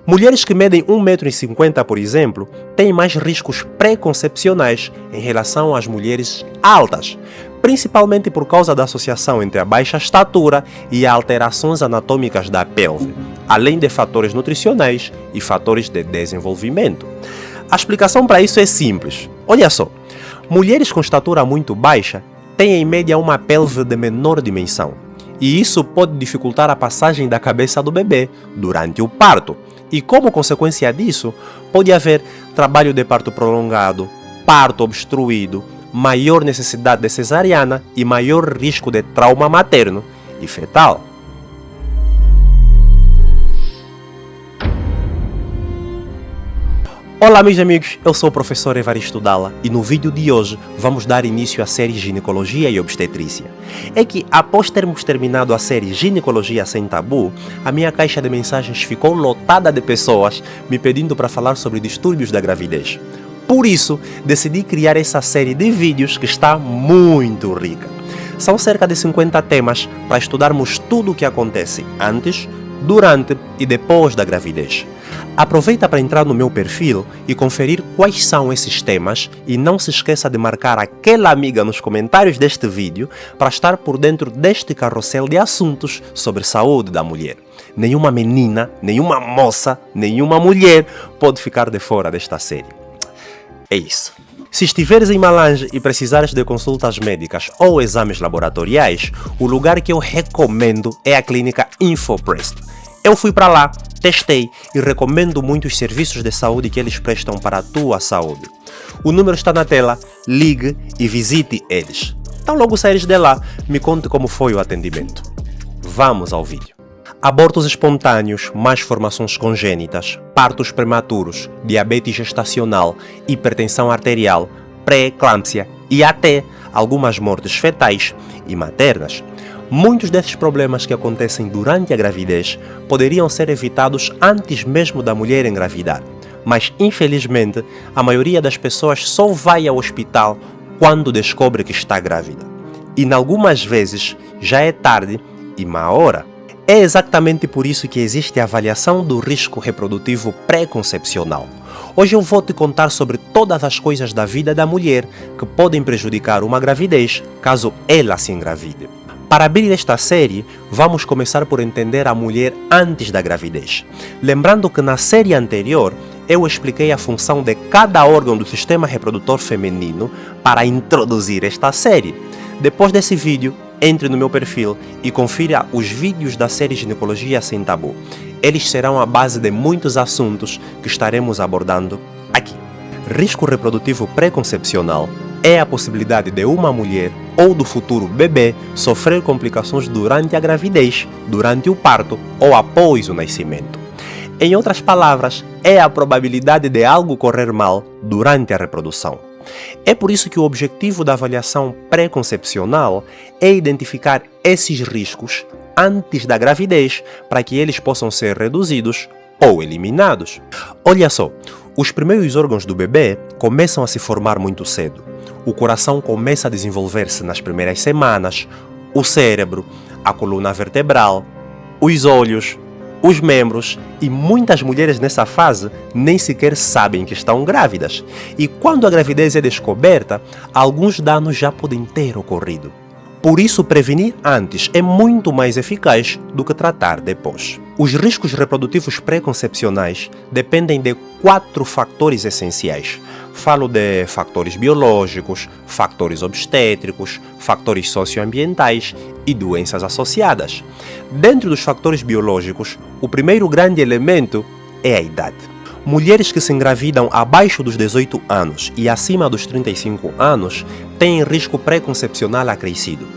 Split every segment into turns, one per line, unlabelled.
Mulheres que medem 1,50 m, por exemplo, têm mais riscos pré-concepcionais em relação às mulheres altas, principalmente por causa da associação entre a baixa estatura e alterações anatômicas da pelve, além de fatores nutricionais e fatores de desenvolvimento. A explicação para isso é simples. Olha só, mulheres com estatura muito baixa têm em média uma pelve de menor dimensão, e isso pode dificultar a passagem da cabeça do bebê durante o parto. E como consequência disso, pode haver trabalho de parto prolongado, parto obstruído, maior necessidade de cesariana e maior risco de trauma materno e fetal. Olá meus amigos, eu sou o professor Evaristo Dalla e no vídeo de hoje vamos dar início à série Ginecologia e Obstetrícia. É que após termos terminado a série Ginecologia Sem Tabu, a minha caixa de mensagens ficou lotada de pessoas me pedindo para falar sobre distúrbios da gravidez. Por isso, decidi criar essa série de vídeos que está muito rica. São cerca de 50 temas para estudarmos tudo o que acontece antes, durante e depois da gravidez. Aproveita para entrar no meu perfil e conferir quais são esses temas e não se esqueça de marcar aquela amiga nos comentários deste vídeo para estar por dentro deste carrossel de assuntos sobre saúde da mulher. Nenhuma menina, nenhuma moça, nenhuma mulher pode ficar de fora desta série. É isso. Se estiveres em Malange e precisares de consultas médicas ou exames laboratoriais, o lugar que eu recomendo é a clínica InfoPrest. Eu fui para lá, testei e recomendo muito os serviços de saúde que eles prestam para a tua saúde. O número está na tela, ligue e visite eles. Então logo saíres de lá, me conte como foi o atendimento. Vamos ao vídeo. Abortos espontâneos, más formações congênitas, partos prematuros, diabetes gestacional, hipertensão arterial, pré-eclâmpsia e até algumas mortes fetais e maternas. Muitos desses problemas que acontecem durante a gravidez poderiam ser evitados antes mesmo da mulher engravidar, mas infelizmente a maioria das pessoas só vai ao hospital quando descobre que está grávida. E em algumas vezes já é tarde e má hora. É exatamente por isso que existe a avaliação do risco reprodutivo pré-concepcional. Hoje eu vou te contar sobre todas as coisas da vida da mulher que podem prejudicar uma gravidez caso ela se engravide. Para abrir esta série, vamos começar por entender a mulher antes da gravidez. Lembrando que na série anterior, eu expliquei a função de cada órgão do sistema reprodutor feminino para introduzir esta série. Depois desse vídeo, entre no meu perfil e confira os vídeos da série Ginecologia Sem Tabu. Eles serão a base de muitos assuntos que estaremos abordando aqui. Risco reprodutivo pré-concepcional é a possibilidade de uma mulher ou do futuro bebê sofrer complicações durante a gravidez, durante o parto ou após o nascimento. Em outras palavras, é a probabilidade de algo correr mal durante a reprodução. É por isso que o objetivo da avaliação pré-concepcional é identificar esses riscos antes da gravidez para que eles possam ser reduzidos ou eliminados. Olha só, os primeiros órgãos do bebê começam a se formar muito cedo. O coração começa a desenvolver-se nas primeiras semanas, o cérebro, a coluna vertebral, os olhos, os membros e muitas mulheres nessa fase nem sequer sabem que estão grávidas. E quando a gravidez é descoberta, alguns danos já podem ter ocorrido. Por isso, prevenir antes é muito mais eficaz do que tratar depois. Os riscos reprodutivos pré-concepcionais dependem de 4 fatores essenciais. Falo de fatores biológicos, fatores obstétricos, fatores socioambientais e doenças associadas. Dentro dos fatores biológicos, o primeiro grande elemento é a idade. Mulheres que se engravidam abaixo dos 18 anos e acima dos 35 anos têm risco pré-concepcional acrescido.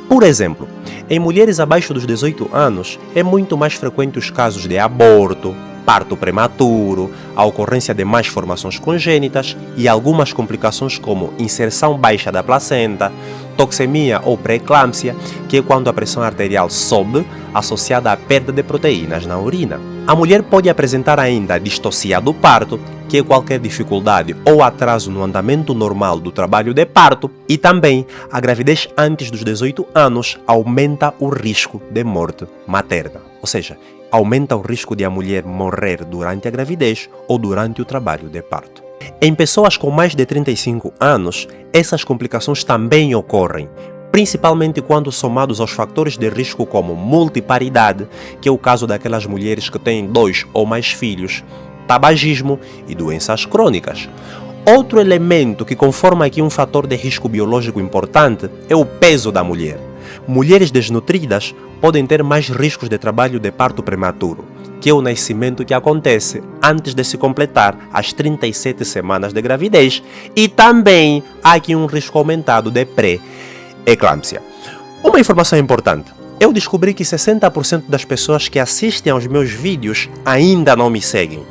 Por exemplo, em mulheres abaixo dos 18 anos é muito mais frequente os casos de aborto, parto prematuro, a ocorrência de más formações congênitas e algumas complicações como inserção baixa da placenta, toxemia ou pré-eclâmpsia, que é quando a pressão arterial sobe, associada à perda de proteínas na urina. A mulher pode apresentar ainda distocia do parto, que é qualquer dificuldade ou atraso no andamento normal do trabalho de parto, e também a gravidez antes dos 18 anos aumenta o risco de morte materna. Ou seja, aumenta o risco de a mulher morrer durante a gravidez ou durante o trabalho de parto. Em pessoas com mais de 35 anos, essas complicações também ocorrem, principalmente quando somados aos fatores de risco como multiparidade, que é o caso daquelas mulheres que têm 2 ou mais filhos, tabagismo e doenças crônicas. Outro elemento que conforma aqui um fator de risco biológico importante é o peso da mulher. Mulheres desnutridas podem ter mais riscos de trabalho de parto prematuro, que é o nascimento que acontece antes de se completar as 37 semanas de gravidez, e também há aqui um risco aumentado de pré-eclâmpsia. Uma informação importante: eu descobri que 60% das pessoas que assistem aos meus vídeos ainda não me seguem.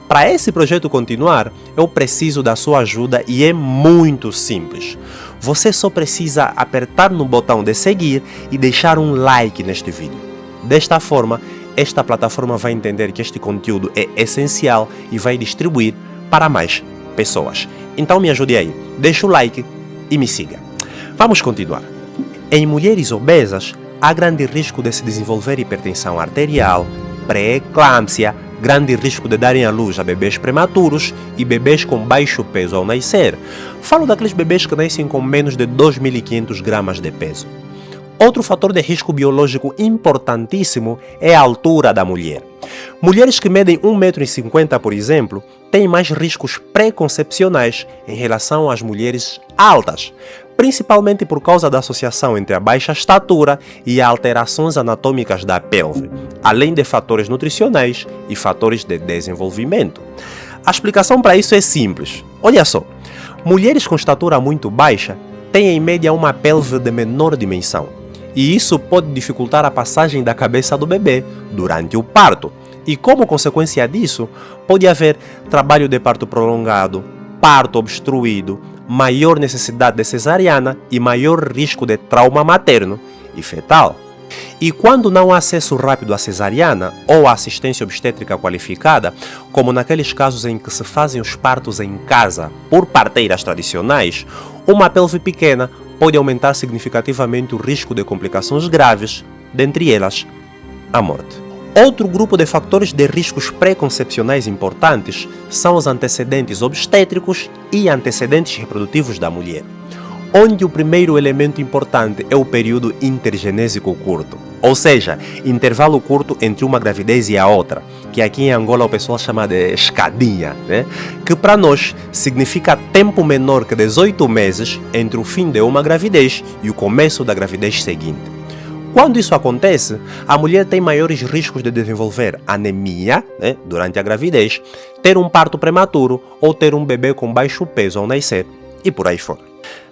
Para esse projeto continuar, eu preciso da sua ajuda e é muito simples. Você só precisa apertar no botão de seguir e deixar um like neste vídeo. Desta forma, esta plataforma vai entender que este conteúdo é essencial e vai distribuir para mais pessoas. Então me ajude aí, deixa o like e me siga. Vamos continuar. Em mulheres obesas, há grande risco de se desenvolver hipertensão arterial, pré-eclâmpsia, grande risco de darem à luz a bebês prematuros e bebês com baixo peso ao nascer. Falo daqueles bebês que nascem com menos de 2.500 gramas de peso. Outro fator de risco biológico importantíssimo é a altura da mulher. Mulheres que medem 1,50 m, por exemplo, têm mais riscos pré-concepcionais em relação às mulheres altas, principalmente por causa da associação entre a baixa estatura e alterações anatômicas da pelve, além de fatores nutricionais e fatores de desenvolvimento. A explicação para isso é simples. Olha só, mulheres com estatura muito baixa têm em média uma pelve de menor dimensão, e isso pode dificultar a passagem da cabeça do bebê durante o parto. E como consequência disso, pode haver trabalho de parto prolongado, parto obstruído, maior necessidade de cesariana e maior risco de trauma materno e fetal. E quando não há acesso rápido à cesariana ou à assistência obstétrica qualificada, como naqueles casos em que se fazem os partos em casa por parteiras tradicionais, uma pelve pequena pode aumentar significativamente o risco de complicações graves, dentre elas a morte. Outro grupo de fatores de riscos pré-concepcionais importantes são os antecedentes obstétricos e antecedentes reprodutivos da mulher, onde o primeiro elemento importante é o período intergenésico curto, ou seja, intervalo curto entre uma gravidez e a outra, que aqui em Angola o pessoal chama de escadinha, né? Que para nós significa tempo menor que 18 meses entre o fim de uma gravidez e o começo da gravidez seguinte. Quando isso acontece, a mulher tem maiores riscos de desenvolver anemia, né, durante a gravidez, ter um parto prematuro ou ter um bebê com baixo peso ao nascer e por aí fora.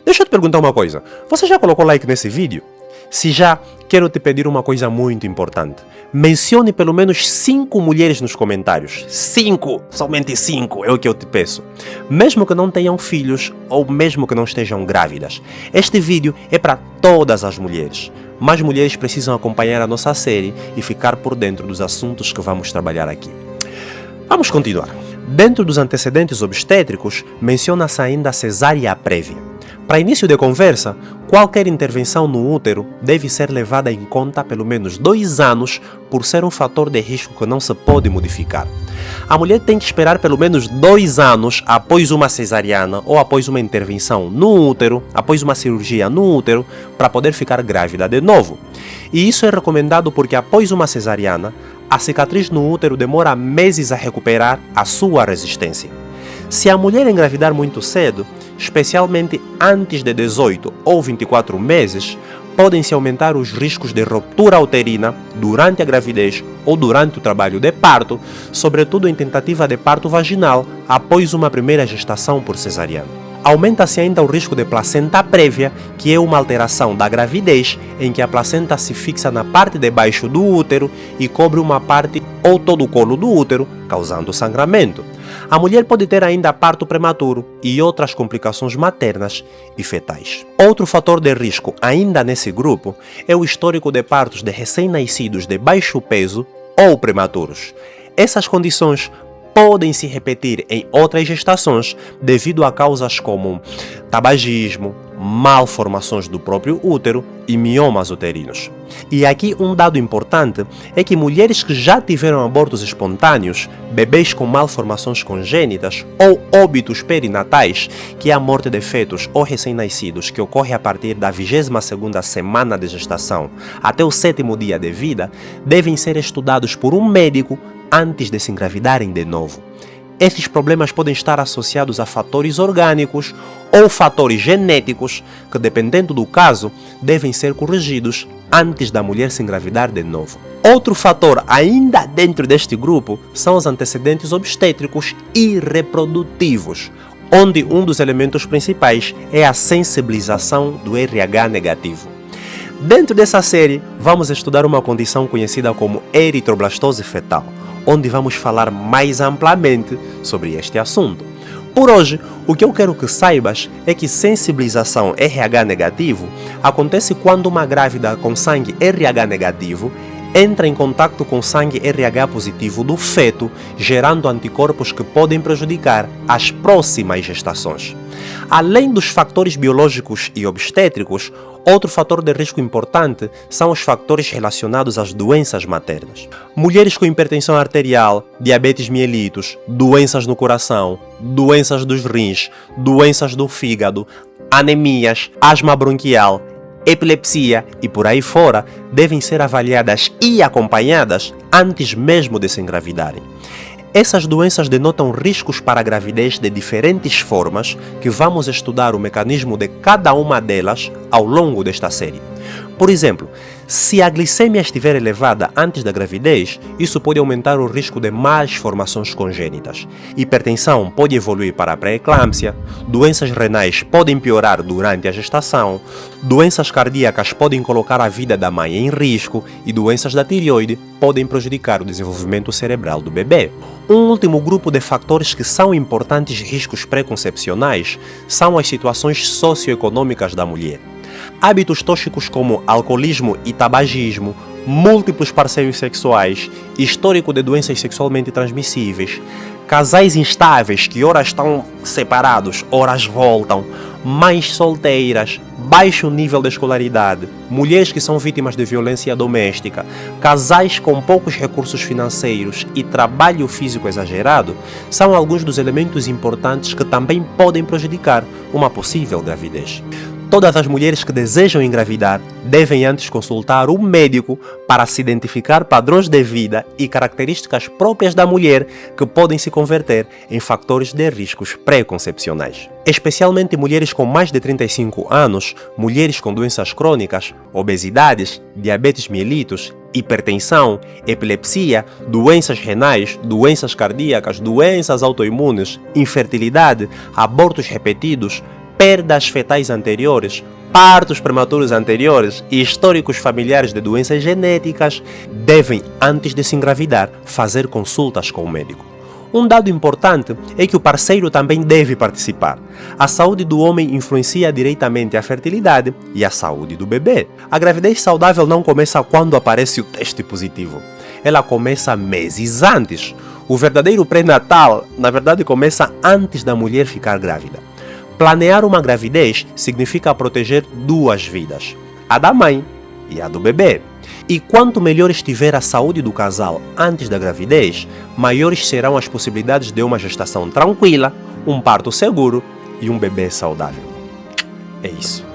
Deixa eu te perguntar uma coisa, você já colocou like nesse vídeo? Se já, quero te pedir uma coisa muito importante. Mencione pelo menos 5 mulheres nos comentários. 5! Somente 5 é o que eu te peço. Mesmo que não tenham filhos ou mesmo que não estejam grávidas. Este vídeo é para todas as mulheres. Mais mulheres precisam acompanhar a nossa série e ficar por dentro dos assuntos que vamos trabalhar aqui. Vamos continuar. Dentro dos antecedentes obstétricos, menciona-se ainda a cesárea prévia. Para início de conversa, qualquer intervenção no útero deve ser levada em conta pelo menos 2 anos por ser um fator de risco que não se pode modificar. A mulher tem que esperar pelo menos 2 anos após uma cesariana ou após uma intervenção no útero, após uma cirurgia no útero, para poder ficar grávida de novo. E isso é recomendado porque após uma cesariana, a cicatriz no útero demora meses a recuperar a sua resistência. Se a mulher engravidar muito cedo, especialmente antes de 18 ou 24 meses, podem-se aumentar os riscos de ruptura uterina durante a gravidez ou durante o trabalho de parto, sobretudo em tentativa de parto vaginal após uma primeira gestação por cesariana. Aumenta-se ainda o risco de placenta prévia, que é uma alteração da gravidez em que a placenta se fixa na parte de baixo do útero e cobre uma parte ou todo o colo do útero, causando sangramento. A mulher pode ter ainda parto prematuro e outras complicações maternas e fetais. Outro fator de risco ainda nesse grupo é o histórico de partos de recém-nascidos de baixo peso ou prematuros. Essas condições podem se repetir em outras gestações devido a causas como tabagismo, malformações do próprio útero e miomas uterinos. E aqui um dado importante é que mulheres que já tiveram abortos espontâneos, bebês com malformações congênitas ou óbitos perinatais, que é a morte de fetos ou recém-nascidos que ocorre a partir da 22ª semana de gestação até o 7º dia de vida, devem ser estudados por um médico antes de se engravidarem de novo. Esses problemas podem estar associados a fatores orgânicos ou fatores genéticos que, dependendo do caso, devem ser corrigidos antes da mulher se engravidar de novo. Outro fator ainda dentro deste grupo são os antecedentes obstétricos e reprodutivos, onde um dos elementos principais é a sensibilização do RH negativo. Dentro dessa série, vamos estudar uma condição conhecida como eritroblastose fetal, onde vamos falar mais amplamente sobre este assunto. Por hoje, o que eu quero que saibas é que sensibilização RH negativo acontece quando uma grávida com sangue RH negativo entra em contato com sangue RH positivo do feto, gerando anticorpos que podem prejudicar as próximas gestações. Além dos fatores biológicos e obstétricos, outro fator de risco importante são os fatores relacionados às doenças maternas. Mulheres com hipertensão arterial, diabetes mellitus, doenças no coração, doenças dos rins, doenças do fígado, anemias, asma bronquial, epilepsia e por aí fora devem ser avaliadas e acompanhadas antes mesmo de se engravidarem. Essas doenças denotam riscos para a gravidez de diferentes formas que vamos estudar o mecanismo de cada uma delas ao longo desta série. Por exemplo, se a glicemia estiver elevada antes da gravidez, isso pode aumentar o risco de más formações congênitas. Hipertensão pode evoluir para a pré-eclâmpsia, doenças renais podem piorar durante a gestação, doenças cardíacas podem colocar a vida da mãe em risco e doenças da tireoide podem prejudicar o desenvolvimento cerebral do bebê. Um último grupo de fatores que são importantes riscos pré-concepcionais são as situações socioeconômicas da mulher. Hábitos tóxicos como alcoolismo e tabagismo, múltiplos parceiros sexuais, histórico de doenças sexualmente transmissíveis, casais instáveis que ora estão separados, horas voltam, mães solteiras, baixo nível de escolaridade, mulheres que são vítimas de violência doméstica, casais com poucos recursos financeiros e trabalho físico exagerado são alguns dos elementos importantes que também podem prejudicar uma possível gravidez. Todas as mulheres que desejam engravidar devem antes consultar um médico para se identificar padrões de vida e características próprias da mulher que podem se converter em fatores de riscos pré-concepcionais. Especialmente mulheres com mais de 35 anos, mulheres com doenças crônicas, obesidades, diabetes mellitus, hipertensão, epilepsia, doenças renais, doenças cardíacas, doenças autoimunes, infertilidade, abortos repetidos, perdas fetais anteriores, partos prematuros anteriores e históricos familiares de doenças genéticas devem, antes de se engravidar, fazer consultas com o médico. Um dado importante é que o parceiro também deve participar. A saúde do homem influencia diretamente a fertilidade e a saúde do bebê. A gravidez saudável não começa quando aparece o teste positivo. Ela começa meses antes. O verdadeiro pré-natal, na verdade, começa antes da mulher ficar grávida. Planear uma gravidez significa proteger duas vidas, a da mãe e a do bebê. E quanto melhor estiver a saúde do casal antes da gravidez, maiores serão as possibilidades de uma gestação tranquila, um parto seguro e um bebê saudável. É isso.